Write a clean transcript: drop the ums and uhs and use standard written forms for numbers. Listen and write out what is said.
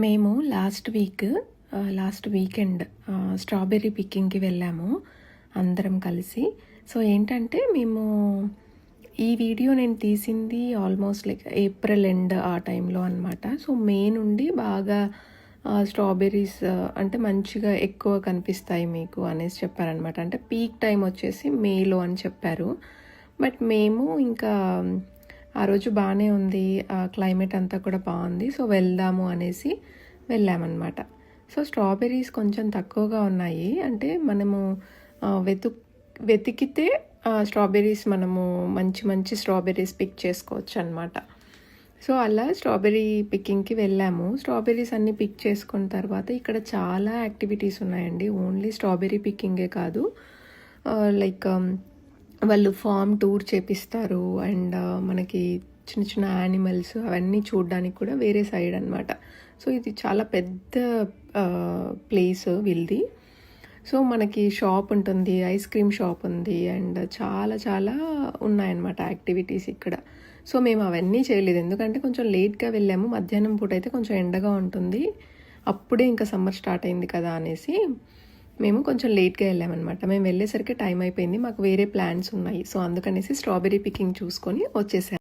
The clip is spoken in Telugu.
మేము లాస్ట్ వీకెండ్ స్ట్రాబెర్రీ పికింగ్‌కి వెళ్ళాము అందరం కలిసి. సో ఏంటంటే మేము ఈ వీడియో నేను తీసింది ఆల్మోస్ట్ లైక్ ఏప్రిల్ ఎండ్ ఆ టైంలో అనమాట. సో మే నుండి బాగా స్ట్రాబెర్రీస్ అంటే మంచిగా ఎక్కువ కనిపిస్తాయి మీకు అనేసి చెప్పారనమాట. అంటే పీక్ టైం వచ్చేసి మేలో అని చెప్పారు. బట్ మేము ఇంకా ఆ రోజు బాగానే ఉంది, క్లైమేట్ అంతా కూడా బాగుంది. సో వెళ్దాము అనేసి వెళ్ళామన్నమాట. సో స్ట్రాబెర్రీస్ కొంచెం తక్కువగా ఉన్నాయి. అంటే మనము వెతికితే స్ట్రాబెర్రీస్ మనము మంచి మంచి స్ట్రాబెర్రీస్ పిక్ చేసుకోవచ్చు అనమాట. సో అలా స్ట్రాబెర్రీ పికింగ్కి వెళ్ళాము. స్ట్రాబెర్రీస్ అన్నీ పిక్ చేసుకున్న తర్వాత ఇక్కడ చాలా యాక్టివిటీస్ ఉన్నాయండి. ఓన్లీ స్ట్రాబెర్రీ పికింగే కాదు, లైక్ వాళ్ళు ఫామ్ టూర్ చేపిస్తారు. అండ్ మనకి చిన్న చిన్న యానిమల్స్ అవన్నీ చూడడానికి కూడా వేరే సైడ్ అనమాట. సో ఇది చాలా పెద్ద ప్లేస్ వీళ్ళది. సో మనకి షాప్ ఉంటుంది, ఐస్ క్రీమ్ షాప్ ఉంది, అండ్ చాలా చాలా ఉన్నాయన్నమాట యాక్టివిటీస్ ఇక్కడ. సో మేము అవన్నీ చేయలేదు, ఎందుకంటే కొంచెం లేట్గా వెళ్ళాము. మధ్యాహ్నం పూట అయితే కొంచెం ఎండగా ఉంటుంది, అప్పుడే ఇంకా సమ్మర్ స్టార్ట్ అయింది కదా అనేసి మేము కొంచెం లేట్గా వెళ్ళామన్నమాట. మేము వెళ్ళేసరికి టైం అయిపోయింది, మాకు వేరే ప్లాన్స్ ఉన్నాయి. సో అందుకనేసి స్ట్రాబెర్రీ పికింగ్ చూసుకొని వచ్చేసాము.